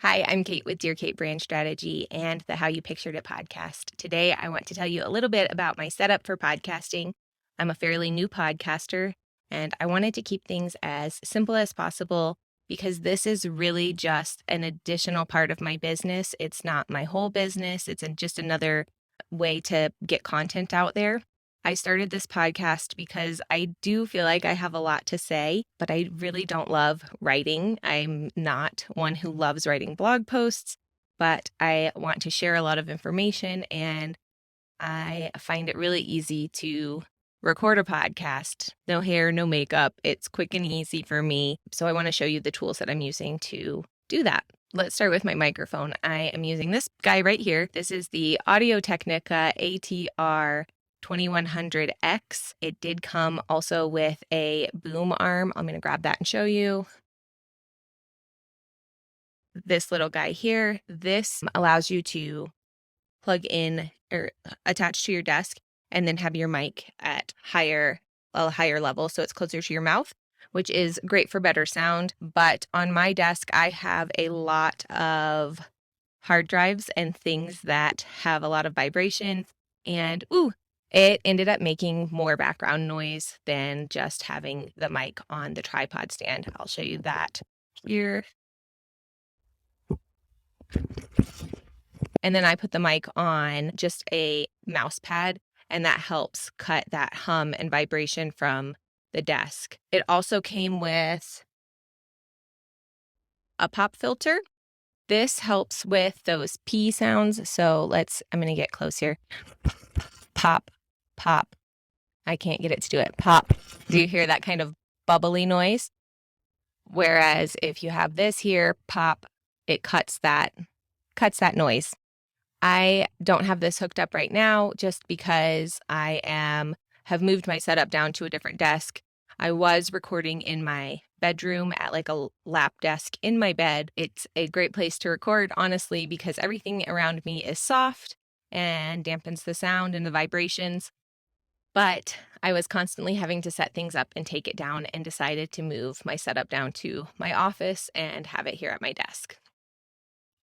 Hi, I'm Kate with Dear Kate Brand Strategy and the How You Pictured It podcast. Today, I want to tell you a little bit about my setup for podcasting. I'm a fairly new podcaster, and I wanted to keep things as simple as possible because this is really just an additional part of my business. It's not my whole business, it's just another way to get content out there. I started this podcast because I do feel like I have a lot to say, but I really don't love writing. I'm not one who loves writing blog posts, but I want to share a lot of information, and I find it really easy to record a podcast. No hair, no makeup. It's quick and easy for me. So I want to show you the tools that I'm using to do that. Let's start with my microphone. I am using this guy right here. This is the Audio-Technica ATR 2100X. It did come also with a boom arm. I'm going to grab that and show you. This little guy here, this allows you to plug in or attach to your desk and then have your mic at a higher level so it's closer to your mouth, which is great for better sound. But on my desk, I have a lot of hard drives and things that have a lot of vibration, and it ended up making more background noise than just having the mic on the tripod stand. I'll show you that here. And then I put the mic on just a mouse pad, and that helps cut that hum and vibration from the desk. It also came with a pop filter. This helps with those P sounds. So I'm going to get close here. Pop, pop. I can't get it to do it. Pop. Do you hear that kind of bubbly noise? Whereas if you have this here, pop, it cuts that noise. I don't have this hooked up right now just because I have moved my setup down to a different desk. I was recording in my bedroom at like a lap desk in my bed. It's a great place to record, honestly, because everything around me is soft and dampens the sound and the vibrations. But I was constantly having to set things up and take it down, and decided to move my setup down to my office and have it here at my desk.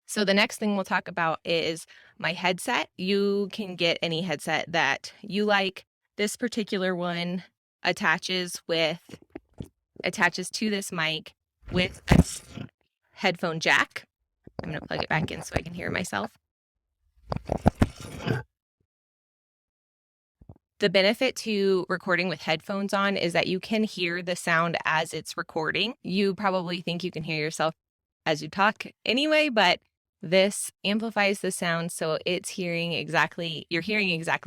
So the next thing we'll talk about is my headset. You can get any headset that you like. This particular one attaches to this mic with a headphone jack. I'm going to plug it back in so I can hear myself. The benefit to recording with headphones on is that you can hear the sound as it's recording. You probably think you can hear yourself as you talk anyway, but this amplifies the sound, so you're hearing exactly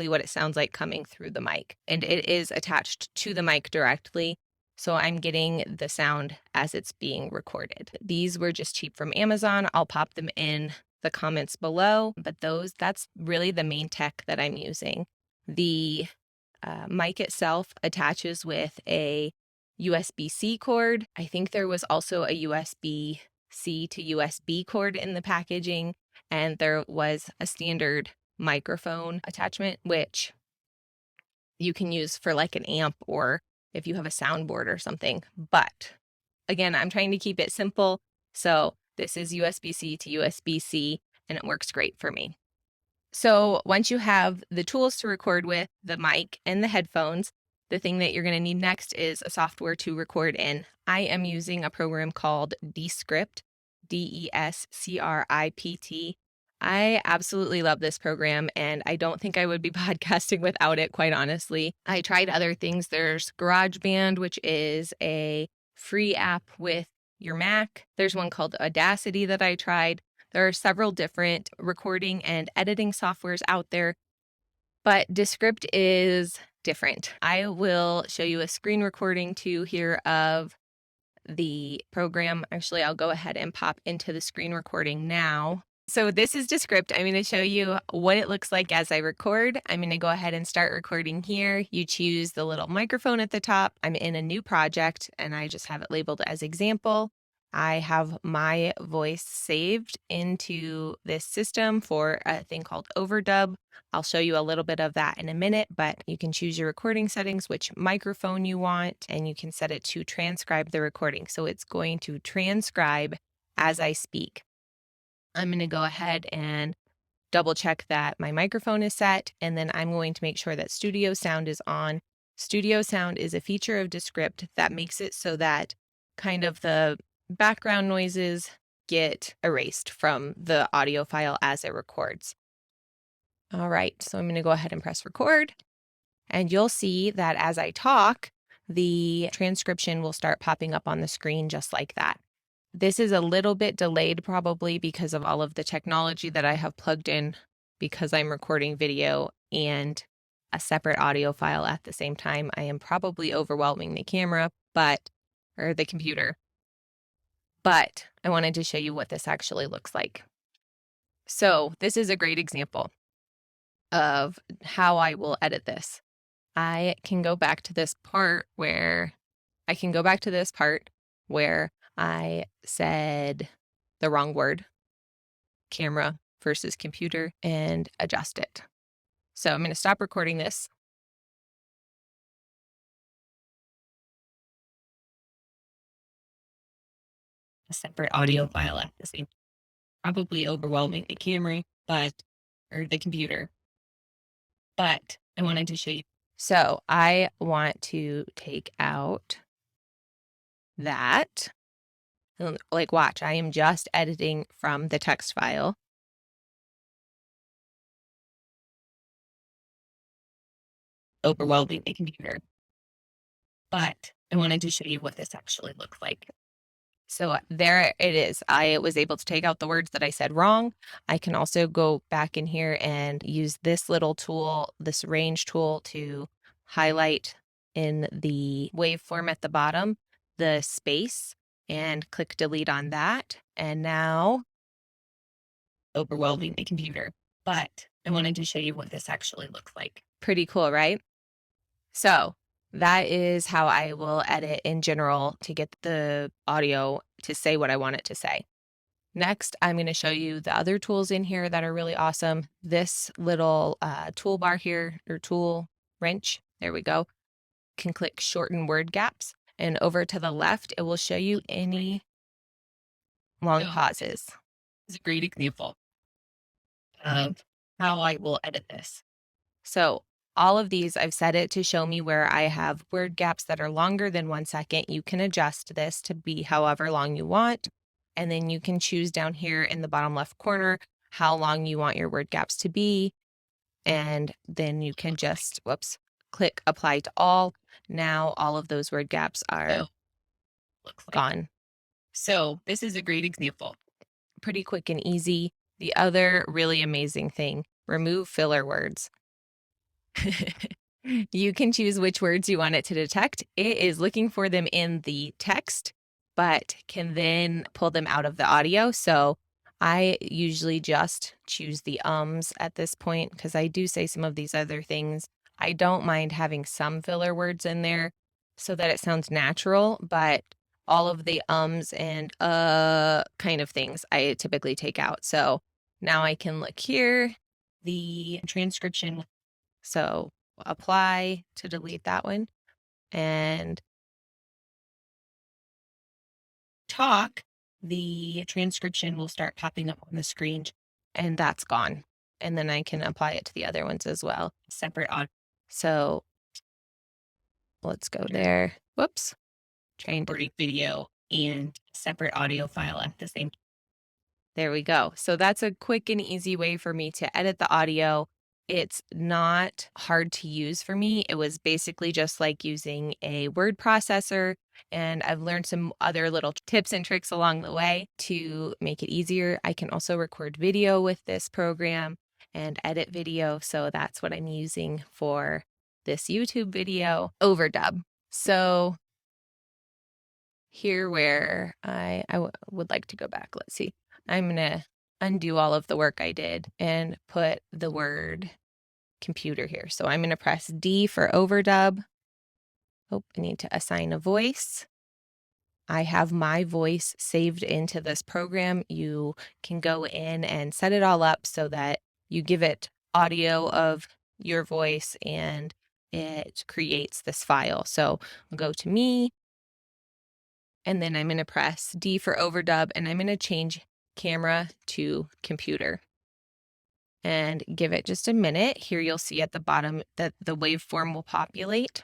what it sounds like coming through the mic. And it is attached to the mic directly, so I'm getting the sound as it's being recorded. These were just cheap from Amazon. I'll pop them in the comments below, but that's really the main tech that I'm using. The mic itself attaches with a USB-C cord. I think there was also a USB-C to USB cord in the packaging, and there was a standard microphone attachment, which you can use for like an amp or if you have a soundboard or something. But again, I'm trying to keep it simple, so this is USB-C to USB-C, and it works great for me. So once you have the tools to record with, the mic and the headphones, the thing that you're going to need next is a software to record in. I am using a program called Descript, Descript. I absolutely love this program, and I don't think I would be podcasting without it, quite honestly. I tried other things. There's GarageBand, which is a free app with your Mac. There's one called Audacity that I tried. There are several different recording and editing softwares out there, but Descript is different. I will show you a screen recording too here of the program. Actually, I'll go ahead and pop into the screen recording now. So this is Descript. I'm going to show you what it looks like as I record. I'm going to go ahead and start recording here. You choose the little microphone at the top. I'm in a new project, and I just have it labeled as example. I have my voice saved into this system for a thing called overdub. I'll show you a little bit of that in a minute, but you can choose your recording settings, which microphone you want, and you can set it to transcribe the recording. So it's going to transcribe as I speak. I'm going to go ahead and double check that my microphone is set, and then I'm going to make sure that Studio Sound is on. Studio Sound is a feature of Descript that makes it so that kind of the background noises get erased from the audio file as it records. All right, so I'm going to go ahead and press record, and you'll see that as I talk, the transcription will start popping up on the screen just like that. This is a little bit delayed probably because of all of the technology that I have plugged in, because I'm recording video and a separate audio file at the same time. I am probably overwhelming the camera, or the computer. But I wanted to show you what this actually looks like. So this is a great example of how I will edit this. I can go back to this part where I said the wrong word, camera versus computer, and adjust it. So I'm going to stop recording this. A separate audio file at the same, probably overwhelming the camera, or the computer. But I wanted to show you. So I want to take out that. Like, watch, I am just editing from the text file. Overwhelming the computer. But I wanted to show you what this actually looks like. So there it is. I was able to take out the words that I said wrong. I can also go back in here and use this little tool, this range tool, to highlight in the waveform at the bottom the space and click delete on that. And now, overwhelming the computer. But I wanted to show you what this actually looks like. Pretty cool, right? So that is how I will edit in general to get the audio to say what I want it to say. Next, I'm going to show you the other tools in here that are really awesome. This little toolbar here, or tool wrench, there we go, can click shorten word gaps. And over to the left, it will show you any long pauses. It's a great example of how I will edit this. So all of these, I've set it to show me where I have word gaps that are longer than 1 second. You can adjust this to be however long you want. And then you can choose down here in the bottom left corner how long you want your word gaps to be. And then you can just, click apply to all. Now all of those word gaps are gone. So this is a great example. Pretty quick and easy. The other really amazing thing, remove filler words. You can choose which words you want it to detect. It is looking for them in the text, but can then pull them out of the audio. So I usually just choose the ums at this point because I do say some of these other things. I don't mind having some filler words in there so that it sounds natural, but all of the ums and kind of things I typically take out. So now I can look here, the transcription. So apply to delete that one, and talk, the transcription will start popping up on the screen, and that's gone. And then I can apply it to the other ones as well. Separate on. So let's go there. Whoops. Trying to video and separate audio file at the same time. There we go. So that's a quick and easy way for me to edit the audio. It's not hard to use for me. It was basically just like using a word processor, and I've learned some other little tips and tricks along the way to make it easier. I can also record video with this program and edit video, so that's what I'm using for this YouTube video. Overdub. So here where I would like to go back, let's see. I'm going to undo all of the work I did and put the word computer here. So I'm going to press D for overdub. Oh, I need to assign a voice. I have my voice saved into this program. You can go in and set it all up so that you give it audio of your voice and it creates this file. So I'll go to me, and then I'm going to press D for overdub, and I'm going to change camera to computer. And give it just a minute. Here you'll see at the bottom that the waveform will populate.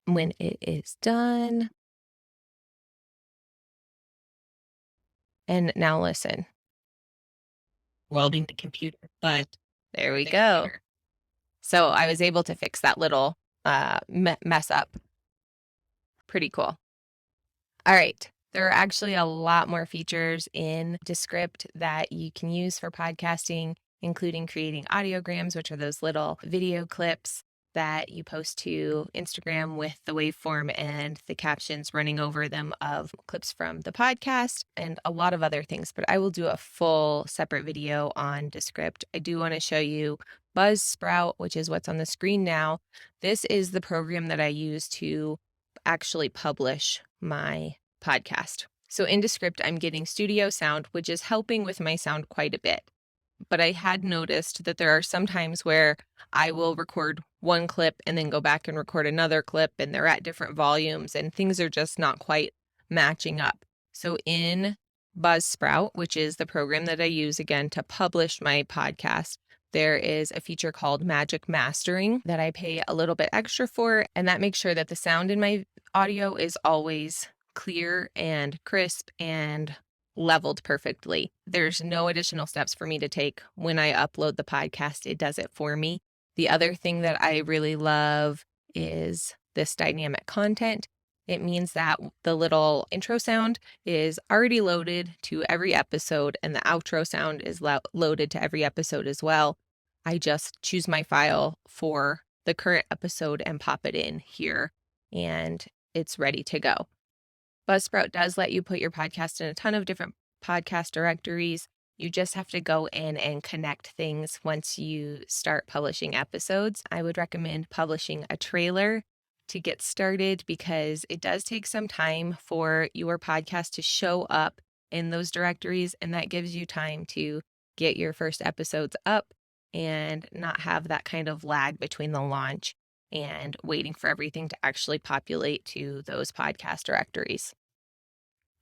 When it is done. And now listen. Welding the computer, but there we go. So I was able to fix that little mess up. Pretty cool. All right. There are actually a lot more features in Descript that you can use for podcasting, including creating audiograms, which are those little video clips that you post to Instagram with the waveform and the captions running over them of clips from the podcast, and a lot of other things. But I will do a full separate video on Descript. I do want to show you Buzzsprout, which is what's on the screen now. This is the program that I use to actually publish my podcast. So in Descript, I'm getting studio sound, which is helping with my sound quite a bit. But I had noticed that there are some times where I will record one clip and then go back and record another clip, and they're at different volumes and things are just not quite matching up. So in Buzzsprout, which is the program that I use again to publish my podcast, there is a feature called Magic Mastering that I pay a little bit extra for, and that makes sure that the sound in my audio is always clear and crisp and leveled perfectly. There's no additional steps for me to take when I upload the podcast. It does it for me. The other thing that I really love is this dynamic content. It means that the little intro sound is already loaded to every episode, and the outro sound is loaded to every episode as well. I just choose my file for the current episode and pop it in here, and it's ready to go. Buzzsprout does let you put your podcast in a ton of different podcast directories. You just have to go in and connect things once you start publishing episodes. I would recommend publishing a trailer to get started because it does take some time for your podcast to show up in those directories, and that gives you time to get your first episodes up and not have that kind of lag between the launch and waiting for everything to actually populate to those podcast directories.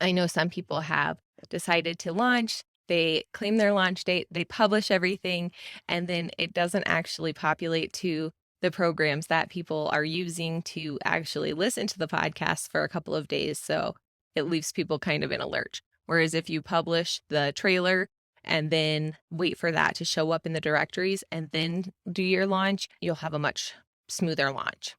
I know some people have decided to launch, they claim their launch date, they publish everything, and then it doesn't actually populate to the programs that people are using to actually listen to the podcast for a couple of days. So it leaves people kind of in a lurch. Whereas if you publish the trailer and then wait for that to show up in the directories and then do your launch, you'll have a much smoother launch.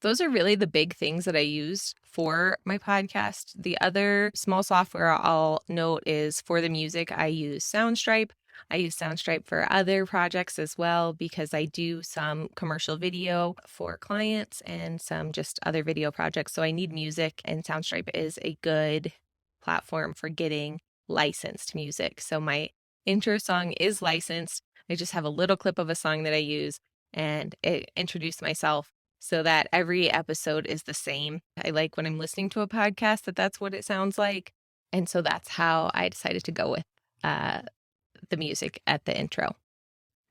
Those are really the big things that I use for my podcast. The other small software I'll note is for the music, I use Soundstripe. I use Soundstripe for other projects as well because I do some commercial video for clients and some just other video projects. So I need music, and Soundstripe is a good platform for getting licensed music. So my intro song is licensed. I just have a little clip of a song that I use and introduce myself so that every episode is the same. I like when I'm listening to a podcast that's what it sounds like. And so that's how I decided to go with the music at the intro.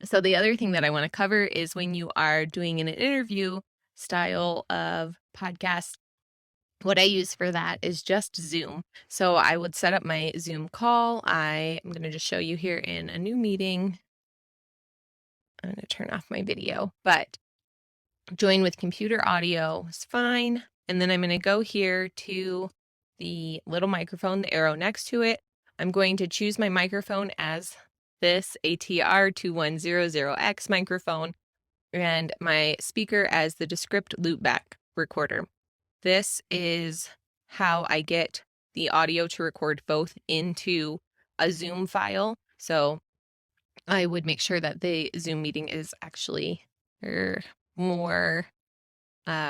So the other thing that I want to cover is when you are doing an interview style of podcast, what I use for that is just Zoom. So I would set up my Zoom call. I'm going to just show you here in a new meeting. I'm going to turn off my video, but join with computer audio is fine. And then I'm going to go here to the little microphone, the arrow next to it. I'm going to choose my microphone as this ATR 2100X microphone and my speaker as the Descript loopback recorder. This is how I get the audio to record both into a Zoom file. So I would make sure that the Zoom meeting is actually more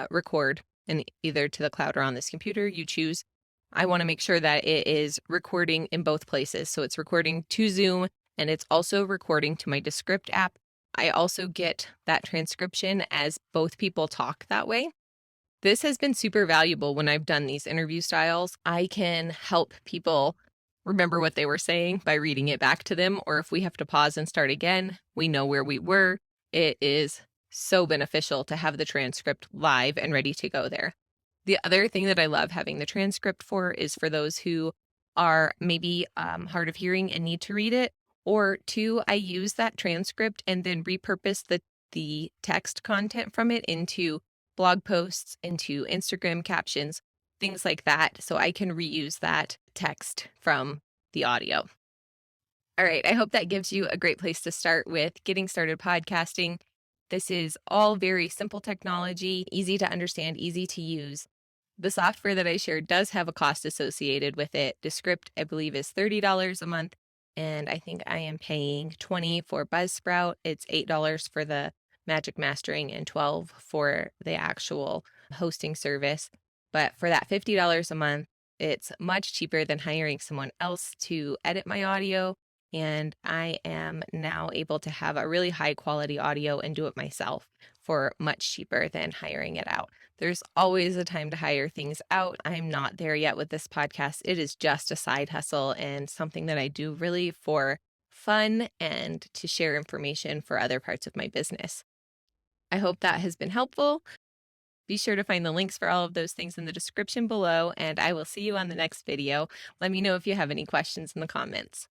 record in either to the cloud or on this computer you choose. I want to make sure that it is recording in both places. So it's recording to Zoom and it's also recording to my Descript app. I also get that transcription as both people talk that way. This has been super valuable when I've done these interview styles. I can help people remember what they were saying by reading it back to them, or if we have to pause and start again, we know where we were. It is so beneficial to have the transcript live and ready to go there. The other thing that I love having the transcript for is for those who are maybe hard of hearing and need to read it. Or two, I use that transcript and then repurpose the text content from it into blog posts, into Instagram captions, things like that. So I can reuse that text from the audio. All right, I hope that gives you a great place to start with getting started podcasting. This is all very simple technology, easy to understand, easy to use. The software that I shared does have a cost associated with it. Descript, I believe, is $30 a month, and I think I am paying $20 for Buzzsprout. It's $8 for the Magic Mastering and $12 for the actual hosting service. But for that $50 a month, it's much cheaper than hiring someone else to edit my audio. And I am now able to have a really high quality audio and do it myself for much cheaper than hiring it out. There's always a time to hire things out. I'm not there yet with this podcast. It is just a side hustle and something that I do really for fun and to share information for other parts of my business. I hope that has been helpful. Be sure to find the links for all of those things in the description below, and I will see you on the next video. Let me know if you have any questions in the comments.